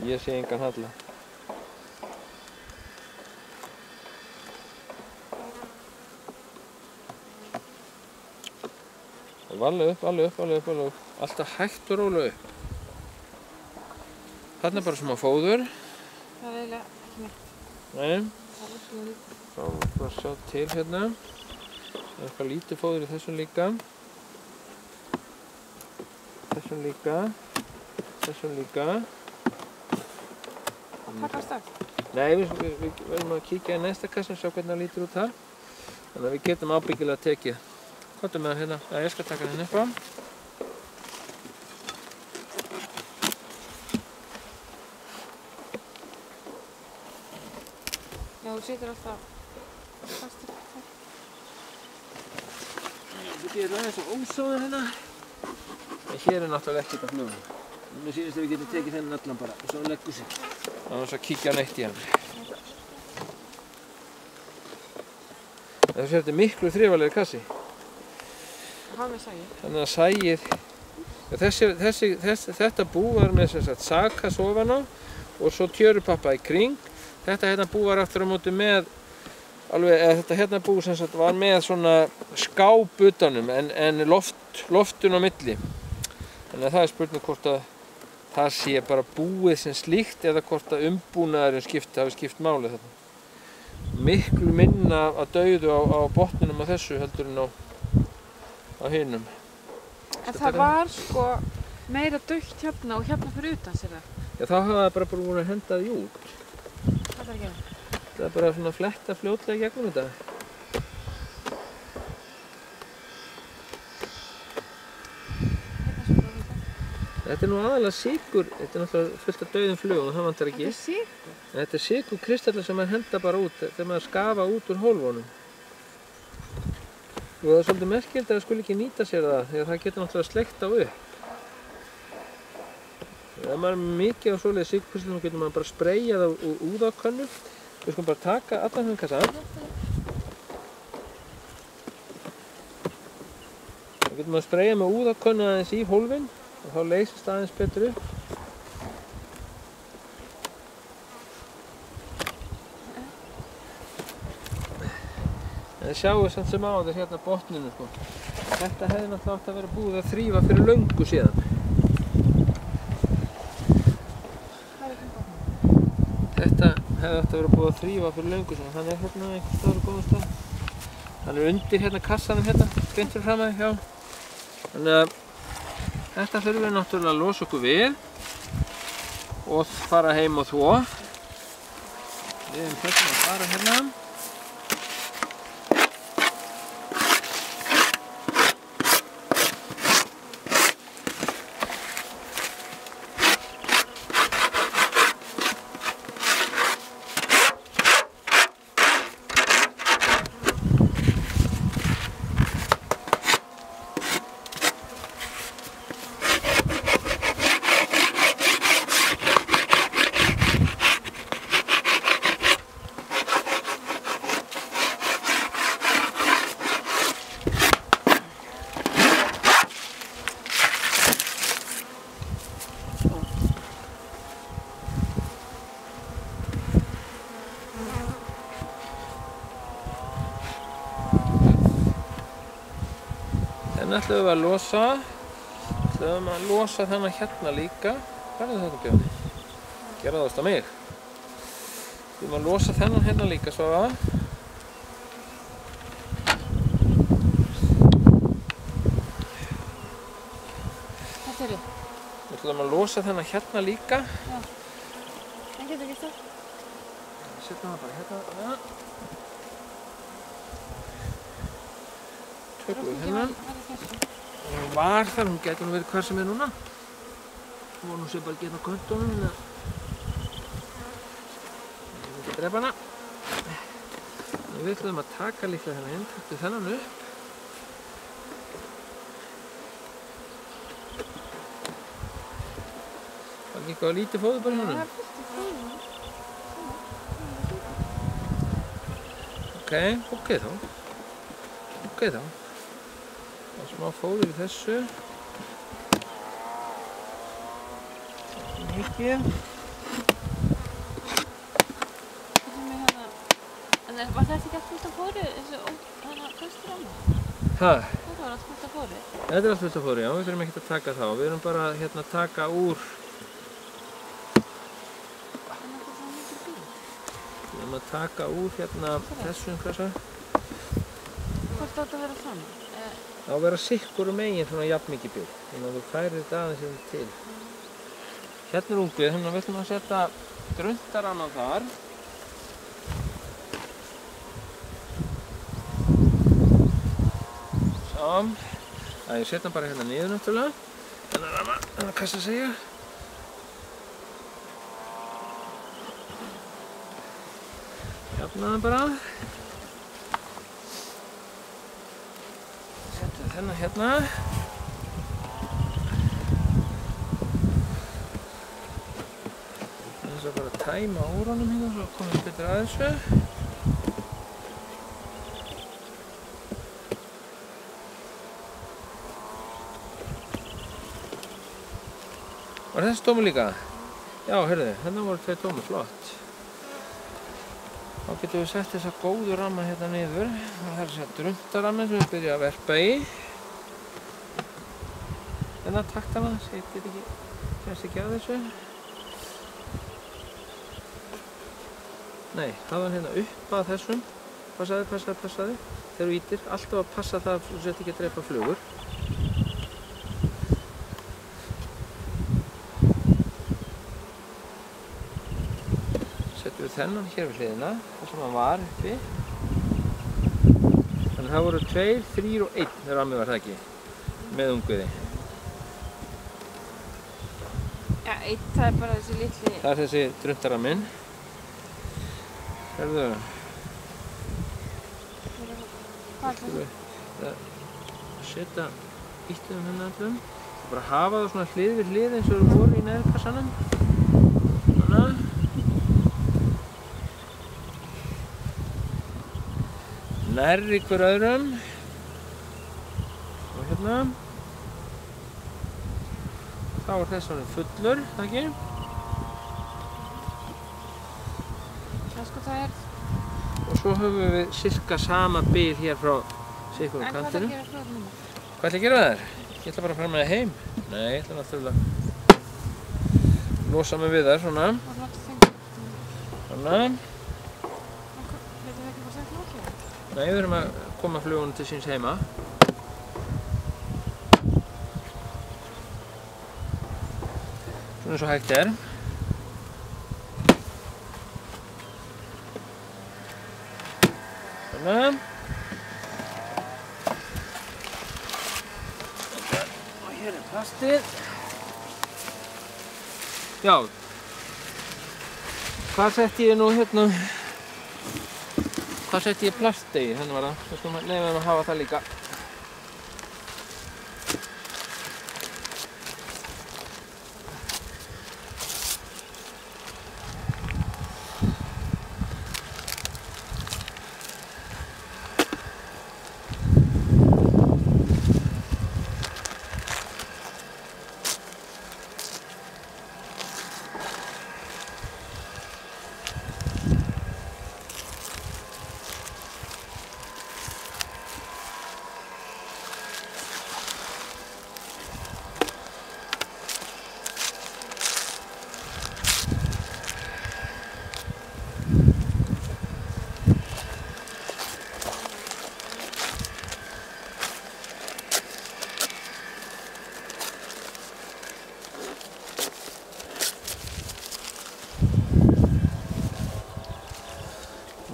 Ég sé engan halla. Varlega upp, alveg upp, alveg upp, alveg upp. Alltaf hægt og rólega upp. Þarna bara smá fóður. Það eiginlega ekki neitt. Nei. Það svona lítið. Þá bara sjá til hérna. Það eitthvað lítið fóður í þessum líka. Þessum líka. Þessum líka. Það takast af? Nei, við verðum að kíkja í næsta kassa og sjá hvernig það lítur út þar. Þannig að við getum ábyggilega tekið. Komdu með það hérna. Já, ég skal taka hérna upp á. Já, þú setur alltaf fastur. Þú getur aðeins og ósáður hérna. En hér náttúrulega ekkert af flugum. Mér sýnist að við getum tekið þennan allan bara og svo leggur sig. Annars að kíkja neitt í hann. Þetta er miklu þrifalegri kassi. Hvað með sæið? Þannig að sæið, þetta bú var með sem sagt sakas ofan á og svo tjörupappa í kring. Þetta hérna bú var aftur á móti með þetta hérna bú sem sagt var með svona skáp utanum en loftun á milli. Þannig að það er spurning hvort að það sé bara búið sem slíkt eða hvort að umbúnaðurinn hafi skipt máli þarna. Miklu minna að dauðu á botninum á þessu heldur en á hinum. En það var sko meira dautt hérna og hérna fyrir utan sér það? Já, þá hafa það bara búin að henda því út. Hvað er að gera? Það er bara svona að fletta fljótlega gegnum þetta. Þetta er nú aðalega sykur, þetta er náttúrulega fullt af dauðum flugum, það vantar ekki. Þetta er sykur? Þetta er sykurkristallar sem maður henda bara út þegar maður skafa út úr hólfunum. Og það er svolítið merkilegt að það skuli ekki nýta sér það, því að það getur náttúrulega sleikt á upp. Ef maður er mikið á svoleiðis sykurkristallum, þá getur maður bara spreyjað á úðakönnu. Við skulum bara taka allan þennan kassa. Þá getur maður spreyjað með úðakönnu aðeins í hólfinn. Og þá leysist það aðeins betur upp. En þið sjáu samt sem áður hérna botninu sko. Þetta hefði náttúrulega átt að vera búið að þrífa fyrir löngu síðan. Þetta hefði átt að vera búið að þrífa fyrir löngu síðan. Hann er hérna einhvers staðar á góðum stað. Hann er undir hérna kassanum hérna, beint fyrir fram að, já. Þannig að þetta þurfum við náttúrulega að losa okkur við og fara heim og þvo. Við erum hérna að fara hérna. Þannig ætlum við að losa þennan hérna líka. Hvað er þetta Björn? Gerðu það á mig. Við ætlum að losa þennan hérna líka svo að. Þetta er þið? Við ætlum að losa þennan hérna líka. Já. En getur ekki það? Setjum það bara hérna. Tökum við hérna. Hún var þar, hún gæti nú verið hvar sem er núna. Hún var nú sér bara að geta á köntunum. Ég vil ekki drepa hana. Við ætlum að taka líklega hérna inn, taktu þennan upp. Var ekki eitthvað lítið fóður bara hérna? Það er fullt af fóður. Ok þá. Ok þá. Það er smá fóður í þessu. Mikið. það er ekki allt fullt af fóri, þessu kasturama? Ha? Þetta var allt fullt af fóri. Þetta er allt fullt af fóri, já, við þurfum ekkert að taka þá. Við erum bara hérna að taka úr... Við erum að taka úr hérna þessum, hvað svo? Hvort átt að vera svona? Það á að vera sikkur megin svona jafn mikið bíl. Þannig að þú færir þetta aðeins hérna til. Hérna er ungvið, þannig að við ætlum að setja druntarann á þar. Ég setja hann bara hérna niður náttúrulega. Þennan kassa segja. Jafna hann bara. Setja þennan hérna. Þess að bara tæma úr honum hérna svo komum við betur að þessu. Var þessi tómur líka? Já, heyrðu, hérna voru 2 tómur, flott. Þá getum við sett þessa góðu ramma hérna niður. Það er þessa druntarammi sem við byrjum að verpa í. Hérna taktana, ég get ekki, kemst ekki að þessu. Nei, hafa hann hérna upp að þessum. Passaði. Þegar þú ítir, alltaf að passa það að þú sett ekki að drepa flugur. Þennan hér við hliðina, þar sem hann var uppi. Þannig að það voru 2, 3 og 1 rammi var það ekki, með ungviði. Já, 1, það er bara þessi litli... Það er þessi druntaraminn. Herðu. Hvað er það? Setja íttum hérna allum. Bara hafa það svona hlið við hlið eins og það voru í neðrkassanum. Þannig. Nærri hver öðrum og hérna þá er þess að fullur, það ekki? Já, sko það er... Og svo höfum við sirka sama bil hér frá sikkurum kantinum. En hvað er að gera frá núna? Hvað ætla að gera þér? Ég ætla bara að fara með það heim. Nei, ég ætla náttúrulega að losa mig við þær, svona. Svona. Nei, við erum að koma flugunum til síns heima. Svona eins og hægt er. Svona. Og hér er plastið. Já. Hvað setti ég nú hérna? Hvað setti ég plast í? Þannig var það. Við skulum leyfa þeim að hafa það líka.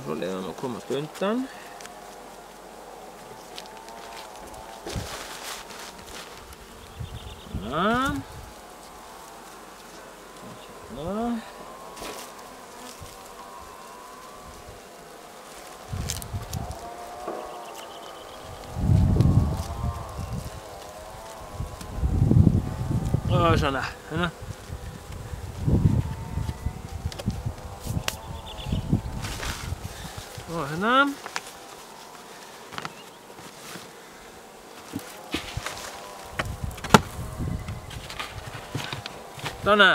Svo leiðum við að komast undan. Svona. Hérna. Og svona, hérna. Og hérna. Svona.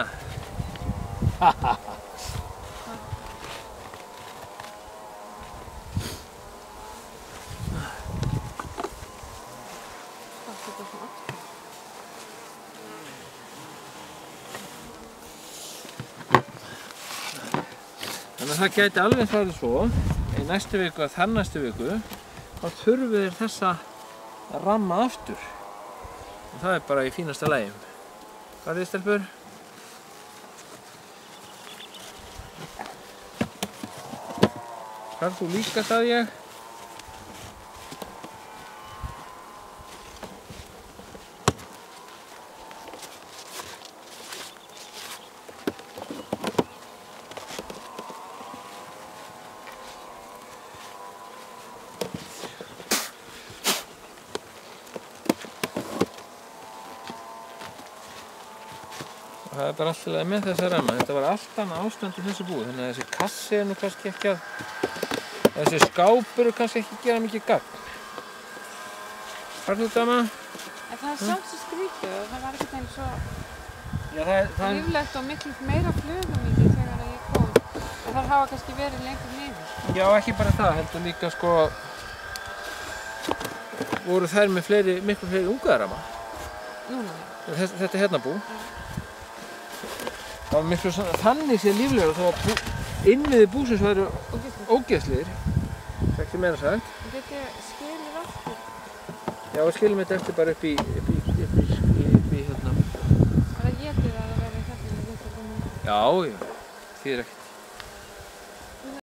Þannig að það gæti alveg farið svo, í næstu viku eða þar næstu viku, þá þurfum við þessa ramma aftur. Og það er bara í fínasta lagi. Farið þið, stelpur? Farð þú líka, sagði ég. Það er bara allt í lagi með þessa ramma. Þetta var allt annað ástand í þessu búi, þannig að þessi kassi er nú kannski ekki að... Þessi skápur er kannski ekki að gera mikið gagn. Farðu dama? En það er samt svo skrítið og það var ekkert eins og Já, það er... líflegt og miklu meira flugumíki þegar ég kom. En það hafa kannski verið lengur niður. Já, ekki bara það, heldur líka sko... Voru þær með miklu fleiri ungaðarama. Núna. Þetta er hérna bú. Það var miklu þannig séð líflegur þó að innviði búsins væru ógeðslegir. Það er ekki meira sagt. En þetta skilur aftur. Já, við skilum þetta eftir bara upp í hérna. Það getur að það verði hérna í þetta. Já, því er ekkert